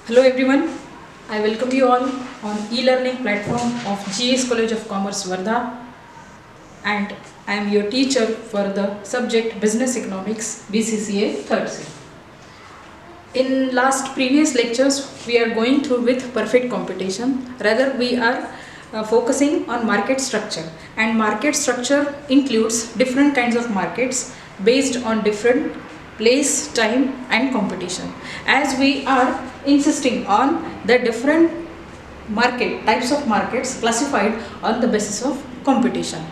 Hello everyone, I welcome you all on e-learning platform of GS College of Commerce Wardha, and I am your teacher for the subject Business Economics BCCA 3rd Sem. In last previous lectures we are going through with perfect competition. Rather we are focusing on market structure, and market structure includes different kinds of markets based on different place, time and competition. As we are insisting on the different market types of markets classified on the basis of competition.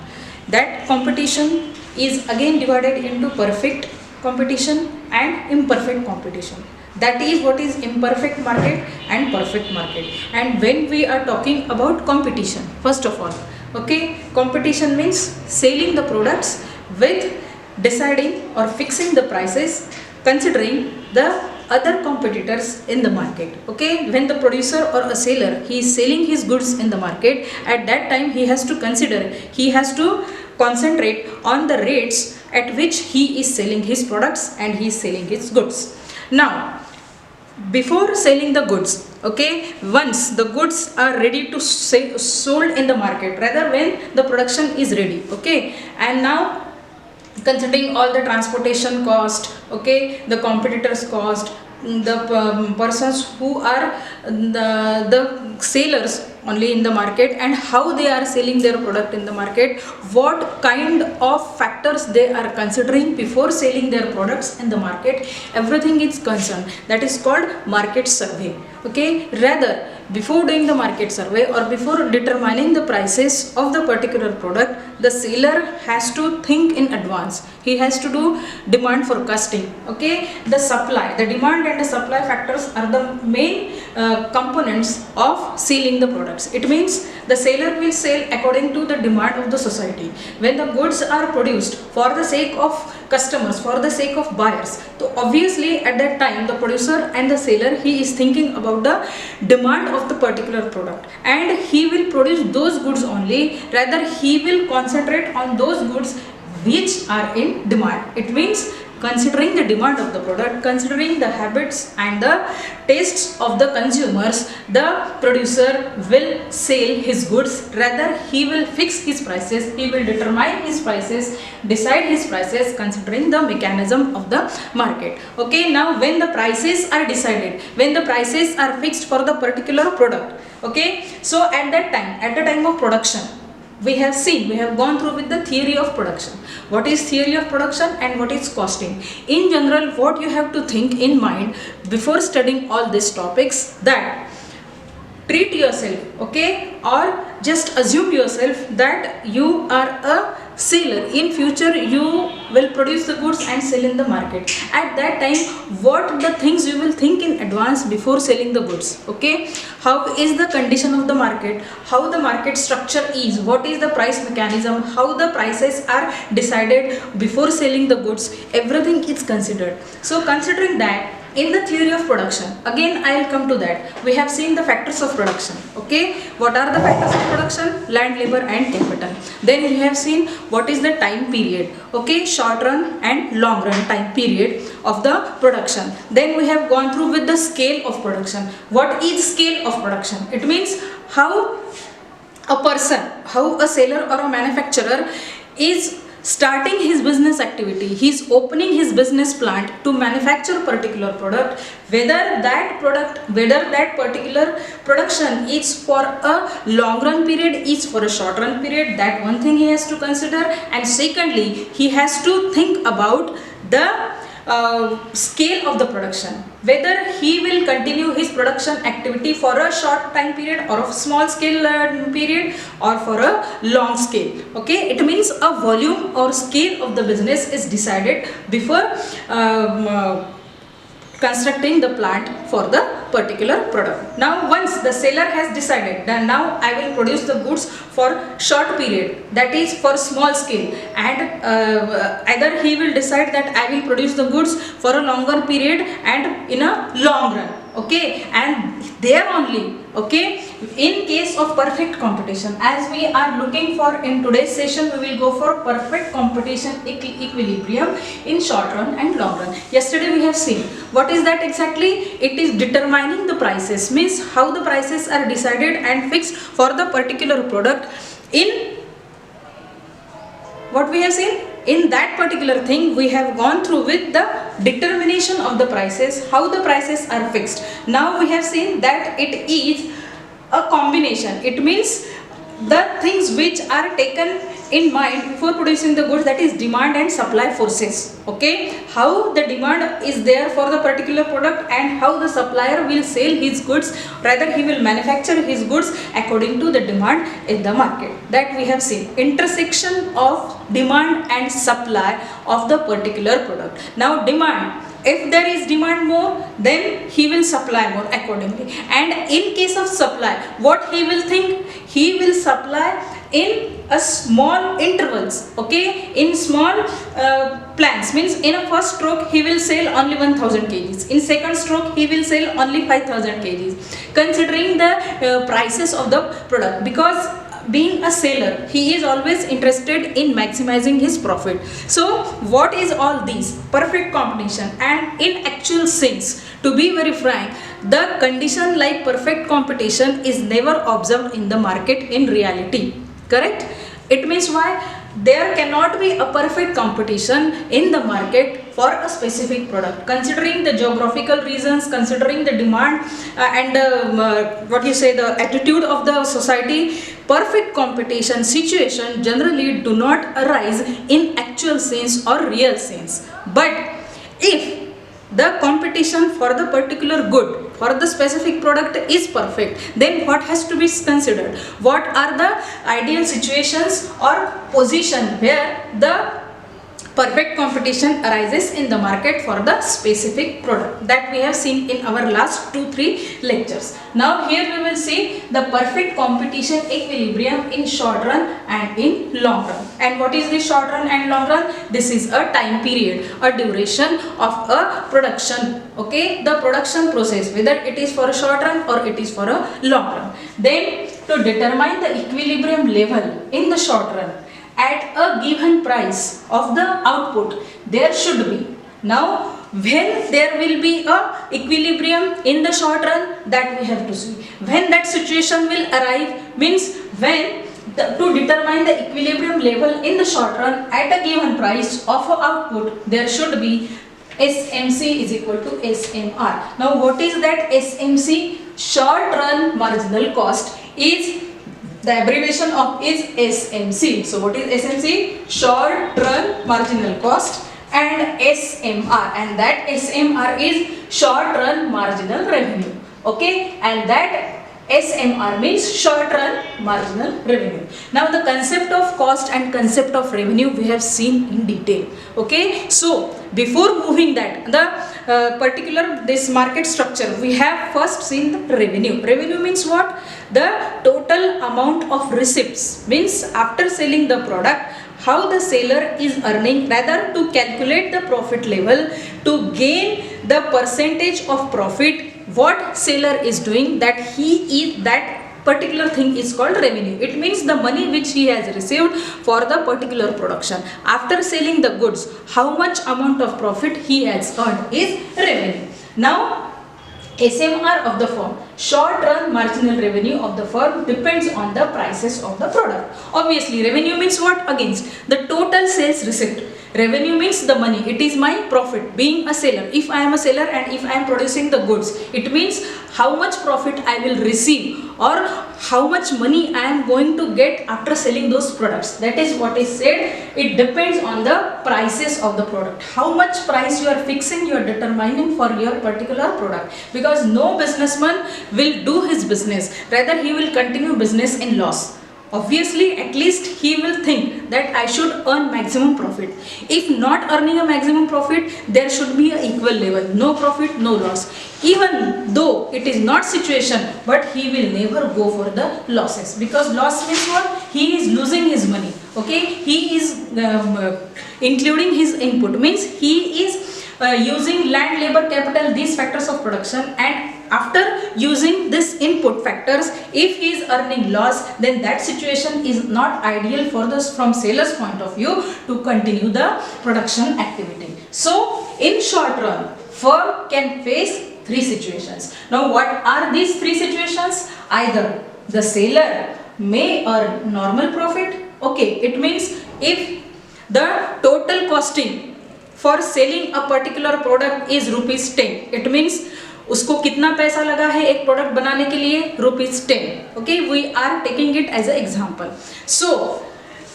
That competition is again divided into perfect competition and imperfect competition. That is what is imperfect market and perfect market. And when we are talking about competition, first of all, okay, competition means selling the products with deciding or fixing the prices considering the other competitors in the market. Okay, when the producer or a seller, he is selling his goods in the market, at that time he has to consider, he has to concentrate on the rates at which he is selling his products and he is selling his goods. Now before selling the goods, okay, once the goods are ready to sold in the market, rather when the production is ready, okay, and now considering all the transportation cost, okay, the competitors cost, the persons who are the sellers only in the market and how they are selling their product in the market, what kind of factors they are considering before selling their products in the market, everything is concerned. That is called market survey. Okay, rather before doing the market survey or before determining the prices of the particular product, the seller has to think in advance. He has to do demand forecasting. Okay, the supply, the demand and the supply factors are the main components of selling the products. It means the seller will sell according to the demand of the society. When the goods are produced for the sake of customers, for the sake of buyers, so obviously at that time the producer and the seller, he is thinking about the demand of the particular product and he will produce those goods only. Rather he will concentrate on those goods which are in demand. It means considering the demand of the product, considering the habits and the tastes of the consumers, the producer will sell his goods. Rather he will fix his prices, he will determine his prices, decide his prices considering the mechanism of the market. Okay, now when the prices are decided, when the prices are fixed for the particular product, okay, so at that time, at the time of production, we have gone through with the theory of production. What is theory of production and what is costing? In general, what you have to think in mind before studying all these topics, that treat yourself, okay, or just assume yourself that you are a seller. In future you will produce the goods and sell in the market. At that time, what the things you will think in advance before selling the goods? Okay, how is the condition of the market, how the market structure is, what is the price mechanism, how the prices are decided before selling the goods, everything is considered. So considering that, in the theory of production, again I will come to that, we have seen the factors of production. Okay, what are the factors of production? Land, labor and capital. Then we have seen what is the time period, okay, short run and long run time period of the production. Then we have gone through with the scale of production. What is scale of production? It means how a person, how a seller or a manufacturer is starting his business activity. He is opening his business plant to manufacture particular product, whether that particular production is for a long run period, is for a short run period, that one thing he has to consider. And secondly, he has to think about the scale of the production, whether he will continue his production activity for a short time period or a small scale period or for a long scale. Okay, it means a volume or scale of the business is decided before constructing the plant for the particular product. Now once the seller has decided that now I will produce the goods for short period, that is for small scale, and either he will decide that I will produce the goods for a longer period and in a long run. Okay, and there only, okay, in case of perfect competition, as we are looking for in today's session, we will go for perfect competition equilibrium in short run and long run. Yesterday we have seen what is that exactly. It is determining the prices, means how the prices are decided and fixed for the particular product. In what we have seen, in that particular thing we have gone through with the determination of the prices, how the prices are fixed. Now we have seen that it is a combination. It means the things which are taken in mind before producing the goods, that is demand and supply forces. Okay, how the demand is there for the particular product and how the supplier will sell his goods, rather he will manufacture his goods according to the demand in the market. That we have seen, intersection of demand and supply of the particular product. Now demand, if there is demand more, then he will supply more accordingly. And in case of supply, what he will think, he will supply in a small intervals, okay, in small plans. Means in a first stroke he will sell only 1000 kgs, in second stroke he will sell only 5000 kgs, considering the prices of the product, because being a seller, he is always interested in maximizing his profit. So what is all these? Perfect competition. And in actual sense, to be very frank, the condition like perfect competition is never observed in the market in reality. Correct? It means why? There cannot be a perfect competition in the market for a specific product, considering the geographical reasons, considering the demand and the attitude of the society. Perfect competition situation generally do not arise in actual sense or real sense. But if the competition for the particular good, for the specific product is perfect, then what has to be considered? What are the ideal situations or position where the perfect competition arises in the market for the specific product? That we have seen in our last 2-3 lectures. Now here we will see the perfect competition equilibrium in short run and in long run. And what is the short run and long run? This is a time period, a duration of a production, okay, the production process, whether it is for a short run or it is for a long run. Then to determine the equilibrium level in the short run at a given price of the output, there should be. Now when there will be a equilibrium in the short run, that we have to see. When that situation will arrive, means when to determine the equilibrium level in the short run at a given price of a output, there should be SMC is equal to SMR. Now what is that SMC? Short run marginal cost is the abbreviation of is SMC. So what is SMC? Short run marginal cost, and SMR, and that SMR is short run marginal revenue. Okay, and that SMR means short run marginal revenue. Now the concept of cost and concept of revenue we have seen in detail. Okay, so before moving that, the particular this market structure, we have first seen the revenue. Revenue means what? The total amount of receipts, means after selling the product, how the seller is earning, rather to calculate the profit level, to gain the percentage of profit, what seller is doing, that he is, that particular thing is called revenue. It means the money which he has received for the particular production. After selling the goods, how much amount of profit he has earned is revenue. Now SMR of the firm, short run marginal revenue of the firm, depends on the prices of the product. Obviously revenue means what? Against the total sales receipt. Revenue means the money, it is my profit being a seller. If I am a seller and if I am producing the goods, it means how much profit I will receive or how much money I am going to get after selling those products. That is what is said. It depends on the prices of the product. How much price you are fixing, you are determining for your particular product, because no businessman will do his business, rather he will continue business in loss. Obviously, at least he will think that I should earn maximum profit. If not earning a maximum profit, there should be an equal level. No profit, no loss. Even though it is not situation, but he will never go for the losses, because loss means what? He is losing his money. Okay, he is including his input, means he is using land, labor, capital, these factors of production, and after using this input factors, if he is earning loss, then that situation is not ideal for this from seller's point of view to continue the production activity. So in short run, firm can face three situations. Now what are these three situations? Either the seller may earn normal profit. Okay, it means if the total costing for selling a particular product is ₹10, it means उसको कितना पैसा लगा है एक product बनाने के लिए ₹10. Okay, we are taking it as an example. So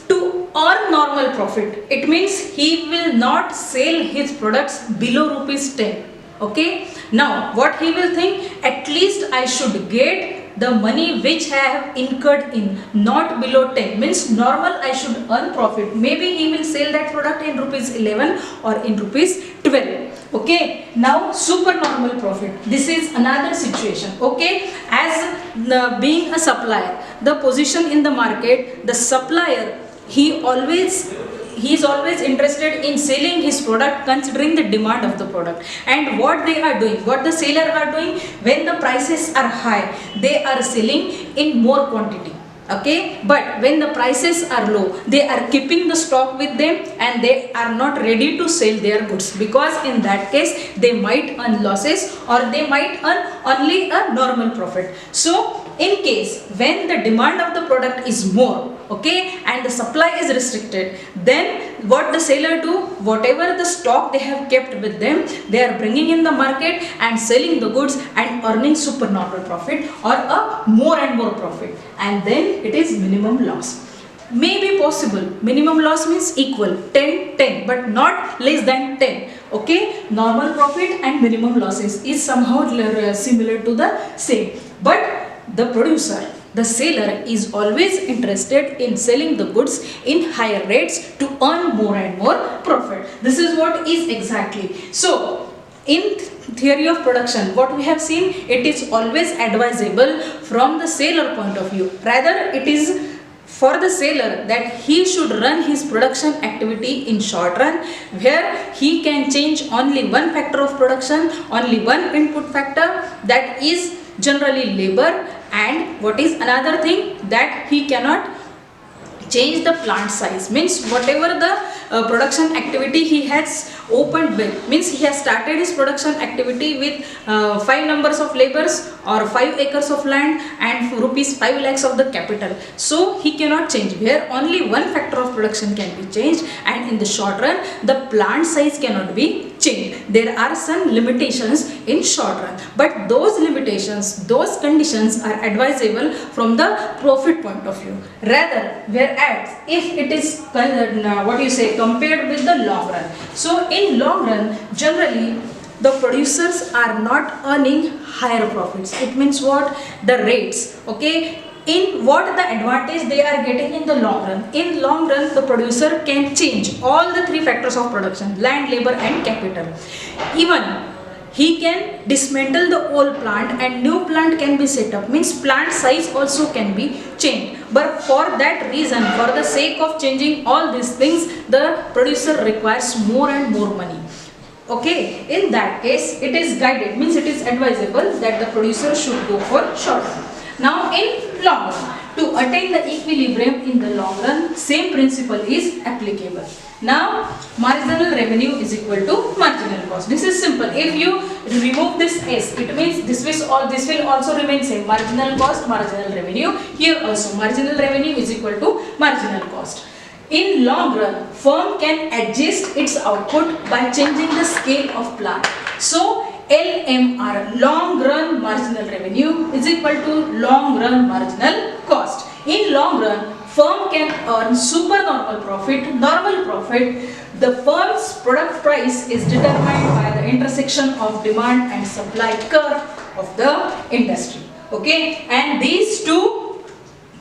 to earn normal profit, it means he will not sell his products below ₹10. Okay, now what he will think, at least I should get the money which I have incurred in, not below 10, means normal I should earn profit. Maybe he will sell that product in ₹11 or in ₹12. Okay, now supernormal profit, this is another situation. Okay, as being a supplier, the position in the market, the supplier, he is always interested in selling his product considering the demand of the product. And what they are doing, what the seller are doing, when the prices are high, they are selling in more quantity. Okay, but when the prices are low, they are keeping the stock with them and they are not ready to sell their goods, because in that case they might earn losses or they might earn only a normal profit. So in case when the demand of the product is more, okay, and the supply is restricted, then what the seller do, whatever the stock they have kept with them, they are bringing in the market and selling the goods and earning supernormal profit or a more and more profit, and then it is minimum loss. May be possible, minimum loss means equal 10, but not less than 10. Okay, normal profit and minimum losses is somehow similar to the same, but the producer, the seller, is always interested in selling the goods in higher rates to earn more and more profit. This is what is exactly. So in theory of production, what we have seen, it is always advisable from the seller point of view. Rather, it is for the seller that he should run his production activity in short run, where he can change only one factor of production, only one input factor, that is generally labor, and what is another thing, that he cannot change the plant size, means whatever the production activity he has opened with, means he has started his production activity with 5 numbers of laborers or 5 acres of land and ₹5 lakhs of the capital. So he cannot change, where only one factor of production can be changed, and in the short run the plant size cannot be changed. There are some limitations in short run, but those limitations, those conditions are advisable from the profit point of view. Rather, whereas if it is compared with the long run, so in long run generally the producers are not earning higher profits. It means what? The rates. Okay, in what the advantage they are getting in the long run? In long run, the producer can change all the three factors of production: land, labor and capital. Even he can dismantle the old plant and new plant can be set up, means plant size also can be changed. But for that reason, for the sake of changing all these things, the producer requires more and more money. Okay, in that case it is guided, means it is advisable that the producer should go for short run. Now in long run, to attain the equilibrium in the long run, same principle is applicable. Now marginal revenue is equal to marginal cost. This is simple. If you remove this S, it means this will also remain same. Marginal cost, marginal revenue. Here also marginal revenue is equal to marginal cost. In long run, firm can adjust its output by changing the scale of plant. So LMR, long run marginal revenue, is equal to long run marginal cost. In long run, firm can earn supernormal profit, normal profit. The firm's product price is determined by the intersection of demand and supply curve of the industry. Okay, and these two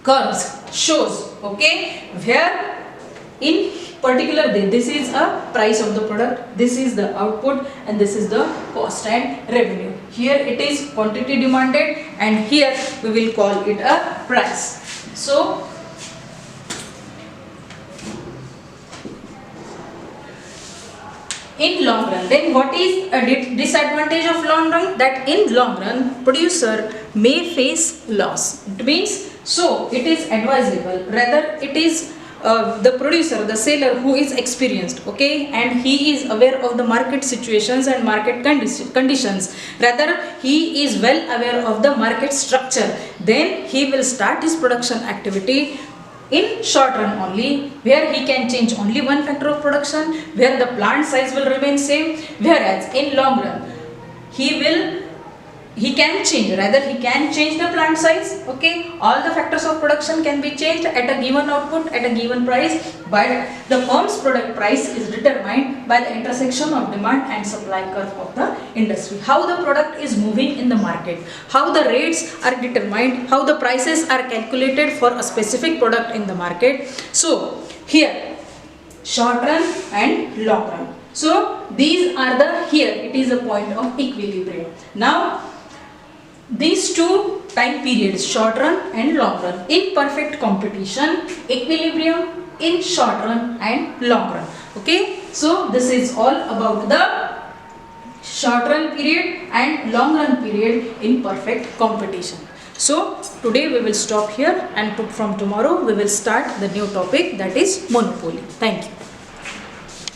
curves shows, okay, where in particular this is a price of the product, this is the output, and this is the cost and revenue. Here it is quantity demanded and here we will call it a price. So in long run. Then what is a disadvantage of long run? That in long run producer may face loss. It means, so it is advisable, rather it is the producer, the seller who is experienced, okay, and he is aware of the market situations and market conditions, rather he is well aware of the market structure, then he will start his production activity in short run only, where he can change only one factor of production, where the plant size will remain same, whereas in long run he can change the plant size, okay, all the factors of production can be changed at a given output at a given price, but the firm's product price is determined by the intersection of demand and supply curve of the industry, how the product is moving in the market, how the rates are determined, how the prices are calculated for a specific product in the market. So here short run and long run, so these are the, here it is a point of equilibrium. Now these two time periods, short run and long run, in perfect competition, equilibrium in short run and long run. Okay, so this is all about the short run period and long run period in perfect competition. So today we will stop here, and from tomorrow we will start the new topic, that is monopoly. Thank you.